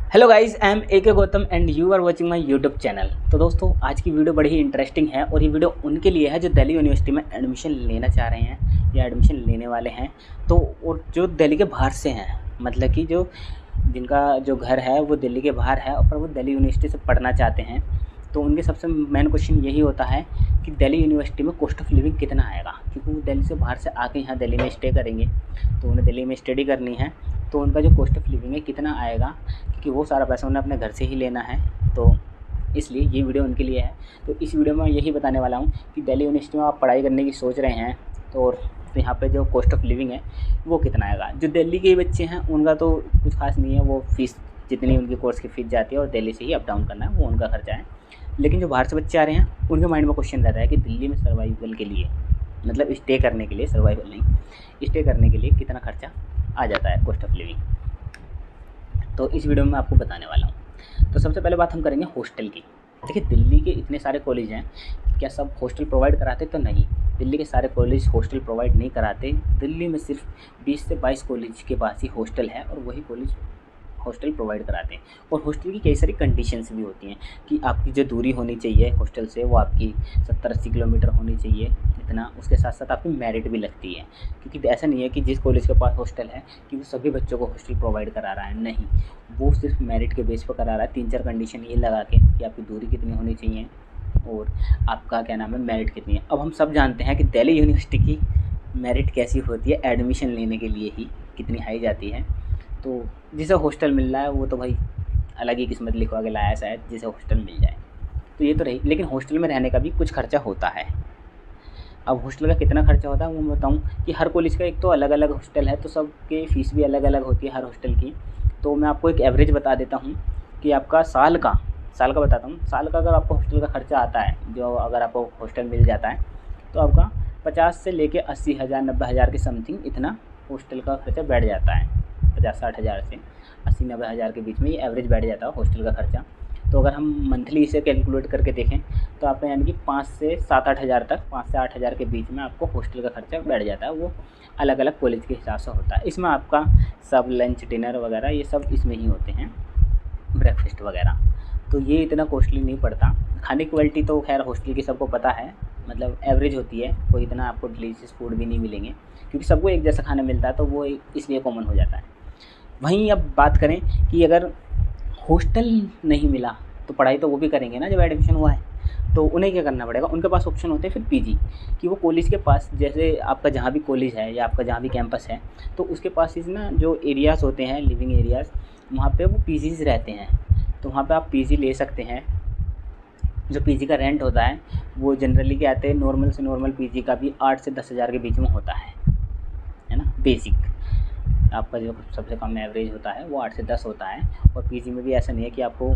Hello guys, I am A K Gautam and you are watching my YouTube channel. तो दोस्तों, आज की video बड़ी ही इंटरेस्टिंग है और ये वीडियो उनके लिए है जो दिल्ली यूनिवर्सिटी में एडमिशन लेना चाह रहे हैं या एडमिशन लेने वाले हैं। तो और जो दिल्ली के बाहर से हैं, मतलब कि जो जिनका जो घर है वो दिल्ली के बाहर है और पर वो दिल्ली यूनिवर्सिटी से पढ़ना चाहते हैं। तो उनके सबसे मेन क्वेश्चन यही होता है कि दिल्ली यूनिवर्सिटी में कॉस्ट ऑफ लिविंग कितना आएगा, क्योंकि वो दिल्ली से बाहर से आके यहाँ दिल्ली में स्टे करेंगे तो उन्हें दिल्ली में स्टडी करनी है। तो उनका जो कॉस्ट ऑफ लिविंग है कितना आएगा, क्योंकि वो सारा पैसा उन्हें अपने घर से ही लेना है। तो इसलिए ये वीडियो उनके लिए है। तो इस वीडियो में यही बताने वाला हूँ कि दिल्ली यूनिवर्सिटी में आप पढ़ाई करने की सोच रहे हैं तो यहाँ पे जो कॉस्ट ऑफ लिविंग है वो कितना आएगा। जो दिल्ली के बच्चे हैं उनका तो कुछ खास नहीं है, वो फ़ीस जितनी उनकी कोर्स की फ़ीस जाती है और दिल्ली से ही अप डाउन करना है, वो उनका खर्चा है। लेकिन जो बाहर से बच्चे आ रहे हैं उनके माइंड में क्वेश्चन रहता है कि दिल्ली में सर्वाइवल के लिए, मतलब स्टे करने के लिए, सर्वाइवल नहीं, स्टे करने के लिए कितना खर्चा आ जाता है कॉस्ट ऑफ लिविंग। तो इस वीडियो में मैं आपको बताने वाला हूँ। तो सबसे पहले बात हम करेंगे हॉस्टल की। देखिए, दिल्ली के इतने सारे कॉलेज हैं, क्या सब हॉस्टल प्रोवाइड कराते? तो नहीं, दिल्ली के सारे कॉलेज हॉस्टल प्रोवाइड नहीं कराते। दिल्ली में सिर्फ 20 से 22 कॉलेज के पास ही हॉस्टल है और वही कॉलेज हॉस्टल प्रोवाइड कराते हैं। और हॉस्टल की कई सारी कंडीशंस भी होती हैं कि आपकी जो दूरी होनी चाहिए हॉस्टल से वो आपकी 70-80 किलोमीटर होनी चाहिए इतना। उसके साथ साथ आपकी मेरिट भी लगती है, क्योंकि ऐसा नहीं है कि जिस कॉलेज के पास हॉस्टल है कि वो सभी बच्चों को हॉस्टल प्रोवाइड करा रहा है, नहीं, वो सिर्फ मेरिट के बेस पर करा रहा है। 3-4 कंडीशन ये लगा के कि आपकी दूरी कितनी होनी चाहिए और आपका क्या नाम है, मेरिट कितनी है। अब हम सब जानते हैं कि दिल्ली यूनिवर्सिटी की मेरिट कैसी होती है, एडमिशन लेने के लिए ही कितनी हाई जाती है। तो जिसे हॉस्टल मिल रहा है वो तो भाई अलग ही किस्मत लिखवा के लाया है, शायद जिसे हॉस्टल मिल जाए। तो ये तो रही, लेकिन हॉस्टल में रहने का भी कुछ खर्चा होता है। अब हॉस्टल का कितना खर्चा होता है वो मैं बताऊँ कि हर कॉलेज का एक तो अलग अलग हॉस्टल है, तो सबके फ़ीस भी अलग अलग होती है हर हॉस्टल की। तो मैं आपको एक एवरेज बता देता हूँ कि आपका साल का बताता हूँ। साल का अगर आपको हॉस्टल का खर्चा आता है, जो अगर आपको हॉस्टल मिल जाता है तो आपका 50 से लेके 80,000 90,000 के समथिंग इतना हॉस्टल का खर्चा बैठ जाता है। 50-60 हज़ार से 80-90 हज़ार के बीच में ये एवरेज बैठ जाता है हॉस्टल का खर्चा। तो अगर हम मंथली इसे कैलकुलेट करके देखें तो आपका यानी कि 5 से 7-8 हज़ार तक, 5 से 8 हज़ार के बीच में आपको हॉस्टल का खर्चा बैठ जाता है। वो अलग अलग कॉलेज के हिसाब से होता है। इसमें आपका सब लंच डिनर वगैरह ये सब इसमें ही होते हैं, ब्रेकफास्ट वगैरह। तो ये इतना कॉस्टली नहीं पड़ता। खाने की क्वालिटी तो खैर हॉस्टल की सबको पता है, मतलब एवरेज होती है, कोई इतना आपको डिलीशियस फूड भी नहीं मिलेंगे, क्योंकि सबको एक जैसा खाना मिलता है तो वो इसलिए कॉमन हो जाता है। वहीं अब बात करें कि अगर हॉस्टल नहीं मिला तो पढ़ाई तो वो भी करेंगे ना जब एडमिशन हुआ है, तो उन्हें क्या करना पड़ेगा। उनके पास ऑप्शन होते हैं फिर पीजी, कि वो कॉलेज के पास, जैसे आपका जहाँ भी कॉलेज है या आपका जहाँ भी कैंपस है तो उसके पास इस ना जो एरियाज़ होते हैं, लिविंग एरियाज़, वहाँ पे वो पीजीज़ रहते हैं। तो वहाँ पे आप पीजी ले सकते हैं। जो पीजी का रेंट होता है वो जनरली क्या आते हैं, नॉर्मल से नॉर्मल पीजी का भी 8 से 10 हज़ार के बीच में होता है ना। बेसिक आपका जो सबसे कम एवरेज होता है वो 8 से 10 होता है। और पीजी में भी ऐसा नहीं है कि आपको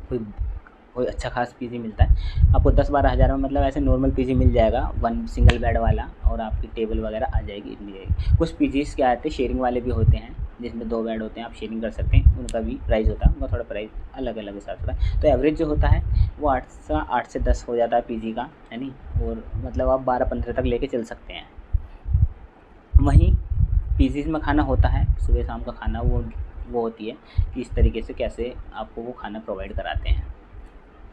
कोई अच्छा खास पीजी मिलता है। आपको 10-12 हज़ार में, मतलब ऐसे नॉर्मल पीजी मिल जाएगा, 1 सिंगल बेड वाला, और आपकी टेबल वगैरह आ जाएगी, मिल जाएगी। कुछ पीजीज़ क्या आते हैं, शेयरिंग वाले भी होते हैं जिसमें 2 बेड होते हैं, आप शेयरिंग कर सकते हैं, उनका भी प्राइस होता है, उनका थोड़ा प्राइस अलग अलग हिसाब से होता है। तो एवरेज जो होता है वो 8 से 10 हो जाता है पीजी का, है नी। और मतलब आप 12-15 तक लेके चल सकते हैं। वहीं पीजीज़ में खाना होता है, सुबह शाम का खाना वो होती है कि इस तरीके से कैसे आपको वो खाना प्रोवाइड कराते हैं।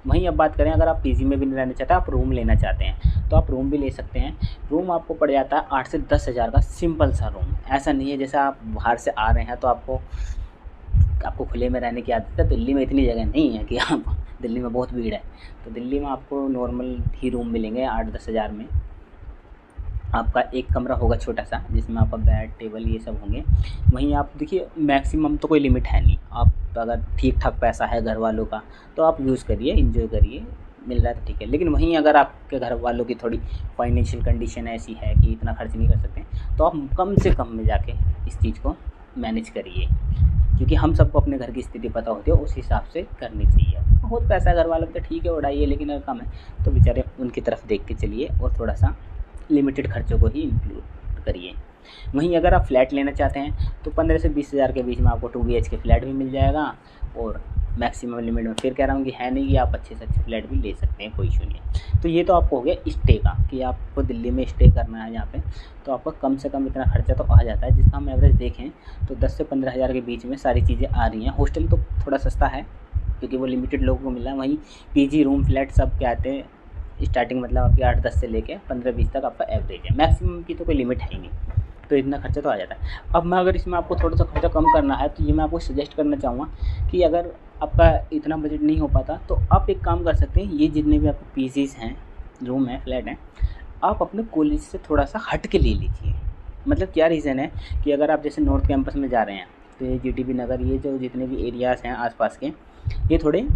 वहीं अब बात करें, अगर आप पीजी में भी नहीं रहना चाहते, आप रूम लेना चाहते हैं तो आप रूम भी ले सकते हैं। रूम आपको पड़ जाता है 8 से 10 हज़ार का, सिंपल सा रूम। ऐसा नहीं है जैसे आप बाहर से आ रहे हैं तो आपको खुले में रहने की आदत है। दिल्ली में इतनी जगह नहीं है कि आप, दिल्ली में बहुत भीड़ है, तो दिल्ली में आपको नॉर्मल ही रूम मिलेंगे 8-10 हज़ार में। आपका एक कमरा होगा छोटा सा जिसमें आपका बेड टेबल ये सब होंगे। वहीं आप देखिए, मैक्सिमम तो कोई लिमिट है नहीं, आप अगर ठीक ठाक पैसा है घर वालों का तो आप यूज़ करिए, एंजॉय करिए, मिल रहा है तो ठीक है। लेकिन वहीं अगर आपके घर वालों की थोड़ी फाइनेंशियल कंडीशन ऐसी है कि इतना खर्च नहीं कर सकते तो आप कम से कम में जाके इस चीज़ को मैनेज करिए, क्योंकि हम सबको अपने घर की स्थिति पता होती है, उस हिसाब से करनी चाहिए। बहुत पैसा है घर वालों का तो ठीक है उड़ाइए, लेकिन अगर कम है तो बेचारे उनकी तरफ देख के चलिए और थोड़ा सा लिमिटेड खर्चों को ही इंक्लूड करिए। वहीं अगर आप फ्लैट लेना चाहते हैं तो 15 से 20 हज़ार के बीच में आपको 2 BHK फ्लैट भी मिल जाएगा। और मैक्सिमम लिमिट में फिर कह रहा हूँ कि है नहीं कि आप अच्छे से अच्छे फ्लैट भी ले सकते हैं, कोई इशू नहीं है। तो ये तो आपको हो गया स्टे का, कि आपको दिल्ली में स्टे करना है यहाँ पे, तो आपका कम से कम इतना खर्चा तो आ जाता है, जिसका हम एवरेज देखें तो 10 से 15 हज़ार के बीच में सारी चीज़ें आ रही हैं। हॉस्टल तो थोड़ा सस्ता है क्योंकि वो लिमिटेड लोगों को मिला है। वहीं पीजी रूम फ्लैट सब क्या आते हैं स्टार्टिंग, मतलब आपकी 8-10 से लेके 15-20 तक आपका एवरेज है, मैक्सिमम की तो कोई लिमिट है ही नहीं, तो इतना खर्चा तो आ जाता है। अब मैं अगर इसमें आपको थोड़ा सा खर्चा कम करना है तो ये मैं आपको सजेस्ट करना चाहूँगा कि अगर आपका इतना बजट नहीं हो पाता तो आप एक काम कर सकते हैं, ये जितने भी आपको पीजीज़ हैं, रूम है, फ्लैट हैं, आप अपने कॉलेज से थोड़ा सा हट के ले लीजिए। मतलब क्या रीज़न है कि अगर आप जैसे नॉर्थ कैंपस में जा रहे हैं तो ये जीटीबी नगर, ये जो जितने भी एरियाज़ हैं आसपास के, ये थोड़े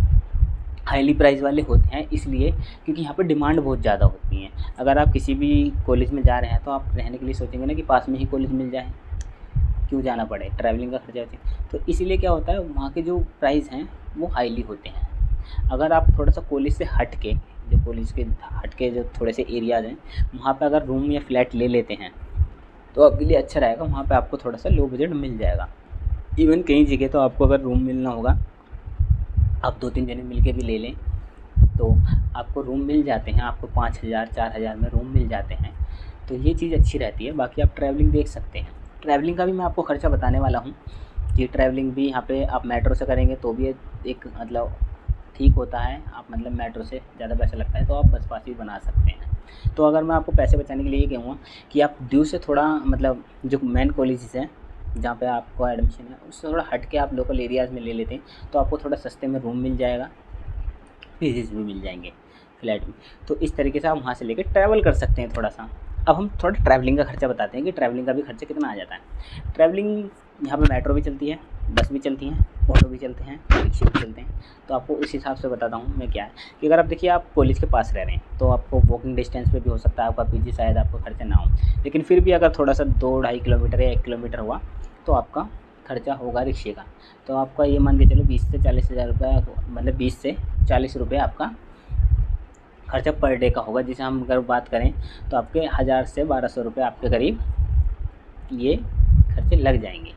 हाईली प्राइस वाले होते हैं, इसलिए क्योंकि यहाँ पर डिमांड बहुत ज़्यादा होती है। अगर आप किसी भी कॉलेज में जा रहे हैं तो आप रहने के लिए सोचेंगे ना कि पास में ही कॉलेज मिल जाए, क्यों जाना पड़े, ट्रैवलिंग का खर्चा होता है। तो इसीलिए क्या होता है, वहाँ के जो प्राइस हैं वो हाईली होते हैं। अगर आप थोड़ा सा कॉलेज से हट के, जो कॉलेज के हट के जो थोड़े से एरियाज़ हैं, वहाँ पे अगर रूम या फ्लैट ले लेते हैं तो आपके लिए अच्छा रहेगा। वहाँ पे आपको थोड़ा सा लो बजट मिल जाएगा। इवन कई जगह तो आपको अगर रूम मिलना होगा, आप 2-3 जने मिल के भी ले लें तो आपको रूम मिल जाते हैं, आपको 5,000-4,000 में रूम मिल जाते हैं। तो ये चीज़ अच्छी रहती है। बाकी आप ट्रैवलिंग देख सकते हैं, ट्रैवलिंग का भी मैं आपको खर्चा बताने वाला हूँ कि ट्रैवलिंग भी यहाँ पे आप मेट्रो से करेंगे तो भी एक मतलब ठीक होता है। आप मतलब मेट्रो से ज़्यादा पैसा लगता है तो आप बस पास भी बना सकते हैं। तो अगर मैं आपको पैसे बचाने के लिए ये कहूँगा कि आप ड्यू से थोड़ा, मतलब जो मेन कॉलेजेस हैं जहाँ पे आपको एडमिशन है उससे थोड़ा हट के आप लोकल एरियाज़ में ले लेते हैं तो आपको थोड़ा सस्ते में रूम मिल जाएगा, पीजीज भी मिल जाएंगे, फ्लैट भी। तो इस तरीके से आप वहाँ से लेकर ट्रैवल कर सकते हैं थोड़ा सा। अब हम थोड़ा ट्रैवलिंग का खर्चा बताते हैं कि ट्रैवलिंग का भी खर्चा कितना आ जाता है। ट्रैवलिंग यहाँ पे मेट्रो भी चलती है, बस भी चलती हैं, ऑटो भी चलते हैं, रिक्शे भी चलते हैं। तो आपको उस हिसाब से बताता हूँ मैं क्या है कि अगर आप देखिए आप कॉलेज के पास रह रहे हैं तो आपको वॉकिंग डिस्टेंस पे भी हो सकता है आपका पीजी, शायद आपको खर्चा ना हो, लेकिन फिर भी अगर थोड़ा सा 2-2.5 किलोमीटर या 1 किलोमीटर हुआ तो आपका खर्चा होगा रिक्शे का। तो आपका ये मान के चलो 20 से 40 हज़ार रुपये, मतलब 20 से 40 रुपये आपका खर्चा पर डे का होगा। जिसे हम अगर बात करें तो आपके 1000 से 1200 रुपये आपके करीब ये खर्चे लग जाएंगे।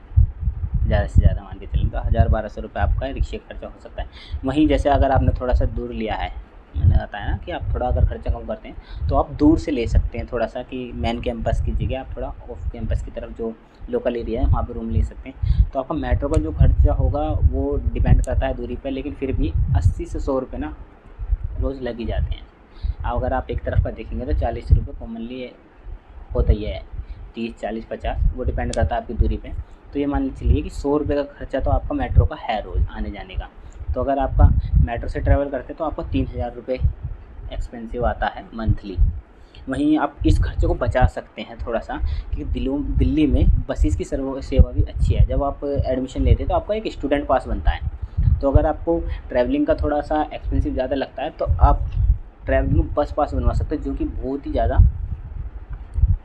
ज़्यादा से ज़्यादा मान के चलें तो 1000-1200 रुपये आपका रिक्शे का खर्चा हो सकता है। वहीं जैसे अगर आपने थोड़ा सा दूर लिया है, मैंने बताया ना कि आप थोड़ा अगर खर्चा कम करते हैं तो आप दूर से ले सकते हैं थोड़ा सा, कि मेन कैंपस की जगह आप थोड़ा ऑफ कैंपस की तरफ जो लोकल एरिया है वहाँ पे रूम ले सकते हैं। तो आपका मेट्रो का जो खर्चा होगा वो डिपेंड करता है दूरी पर, लेकिन फिर भी 80 से 100 रुपये ना रोज़ लग ही जाते हैं। अगर आप एक तरफ का देखेंगे तो 40 रुपये कॉमनली होता ही है, 30, 40, 50 वो डिपेंड करता है आपकी दूरी पे। तो ये मान चलिए कि 100 रुपये का खर्चा तो आपका मेट्रो का है रोज़ आने जाने का। तो अगर आपका मेट्रो से ट्रैवल करते हैं तो आपको 3000 रुपये एक्सपेंसिव आता है मंथली। वहीं आप इस खर्चे को बचा सकते हैं थोड़ा सा, क्योंकि दिल्ली में बसेस की सेवा भी अच्छी है। जब आप एडमिशन लेते हैं तो आपका एक स्टूडेंट पास बनता है। तो अगर आपको ट्रैवलिंग का थोड़ा सा एक्सपेंसिव ज़्यादा लगता है तो आप ट्रैवलिंग बस पास बनवा सकते हैं, जो कि बहुत ही ज़्यादा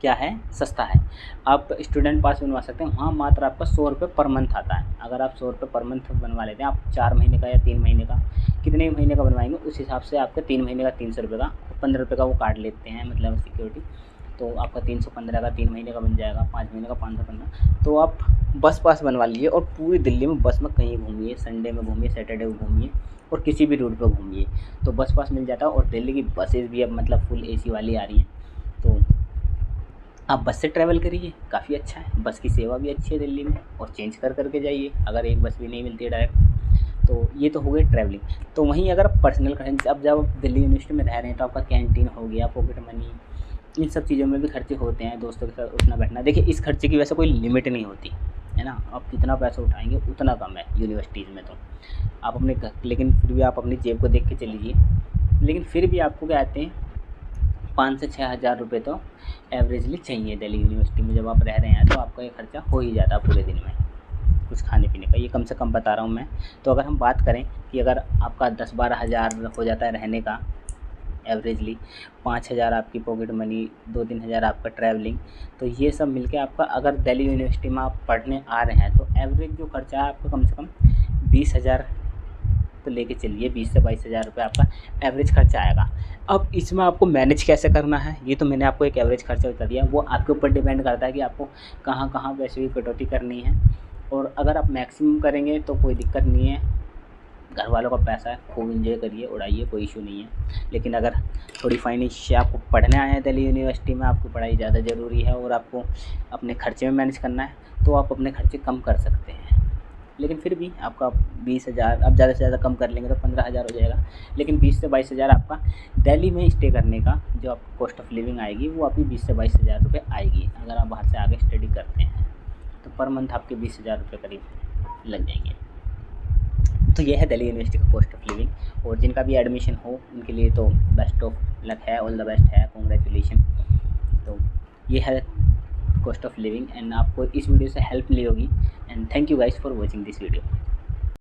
क्या है, सस्ता है। आप स्टूडेंट पास बनवा सकते हैं, वहाँ मात्र आपका 100 रुपये पर मंथ आता है। अगर आप 100 रुपये पर मंथ बनवा लेते हैं, आप 4 महीने का या 3 महीने का, कितने महीने का बनवाएंगे उस हिसाब से आपका 3 महीने का 300 रुपये का, 15 रुपये का वो काट लेते हैं मतलब सिक्योरिटी। तो आपका 315 का 3 महीने का बन जाएगा, 5 महीने का 515। तो आप बस पास बनवा लीजिए और पूरी दिल्ली में बस में कहीं घूमिए, संडे में घूमिए, सैटरडे में घूमिए और किसी भी रूट पर घूमिए तो बस पास मिल जाता है। और दिल्ली की बसेज़ भी अब मतलब फुल AC वाली आ रही हैं, तो आप बस से ट्रैवल करिए, काफ़ी अच्छा है। बस की सेवा भी अच्छी है दिल्ली में, और चेंज करके जाइए अगर एक बस भी नहीं मिलती है डायरेक्ट। तो ये तो हो गई ट्रैवलिंग। तो वहीं अगर पर्सनल खर्च, अब जब आप दिल्ली यूनिवर्सिटी में रह रहे हैं तो आपका कैंटीन हो गया, पॉकेट मनी, इन सब चीज़ों में भी खर्चे होते हैं। दोस्तों के साथ उठना बैठना, देखिए इस खर्चे की वैसे कोई लिमिट नहीं होती है ना, आप कितना पैसा उठाएंगे उतना कम है यूनिवर्सिटीज़ में। तो आप अपने लेकिन फिर भी आप अपनी जेब को देख के चलीजिए, लेकिन फिर भी आपको क्या कहते हैं 5 से 6 हज़ार रुपये तो एवरेजली चाहिए दिल्ली यूनिवर्सिटी में। जब आप रह रहे हैं तो आपका ये खर्चा हो ही जाता है पूरे दिन में, कुछ खाने पीने का, ये कम से कम बता रहा हूँ मैं। तो अगर हम बात करें कि अगर आपका 10-12 हज़ार हो जाता है रहने का एवरेजली, 5 हज़ार आपकी पॉकेट मनी, 2-3 हज़ार आपका ट्रैवलिंग, तो ये सब मिलके आपका, अगर दिल्ली यूनिवर्सिटी में आप पढ़ने आ रहे हैं तो एवरेज जो खर्चा है आपका कम से कम 20 हज़ार तो लेके चलिए 20 से 22 हज़ार रुपये आपका एवरेज खर्चा आएगा। अब इसमें आपको मैनेज कैसे करना है, ये तो मैंने आपको एक एवरेज खर्चा बता दिया, वो आपके ऊपर डिपेंड करता है कि आपको कहाँ कहाँ पैसे की कटौती करनी है। और अगर आप मैक्सिमम करेंगे तो कोई दिक्कत नहीं है, घर वालों का पैसा है, खूब इंजॉय करिए, उड़ाइए, कोई इशू नहीं है। लेकिन अगर थोड़ी फाइनेंशियल आपको पढ़ने आए हैं दिल्ली यूनिवर्सिटी में, आपकी पढ़ाई ज़्यादा ज़रूरी है और आपको अपने खर्चे में मैनेज करना है, तो आप अपने खर्चे कम कर सकते हैं। लेकिन फिर भी आपका 20,000, आप ज़्यादा से ज़्यादा कम कर लेंगे तो 15,000 हो जाएगा। लेकिन 20 से 22,000 आपका दिल्ली में स्टे करने का जो आपको कॉस्ट ऑफ लिविंग आएगी, वो आपकी 20 से 22,000 रुपये आएगी। अगर आप बाहर से आगे स्टडी करते हैं तो पर मंथ आपके 20,000 रुपये करीब लग जाएंगे। तो ये है दिल्ली यूनिवर्सिटी का कॉस्ट ऑफ लिविंग। और जिनका भी एडमिशन हो उनके लिए तो बेस्ट ऑफ लक है, ऑल द बेस्ट है, कॉन्ग्रेचुलेशन। तो ये है कॉस्ट ऑफ लिविंग एंड आपको इस वीडियो से हेल्प मिली होगी। And thank you guys for watching this video.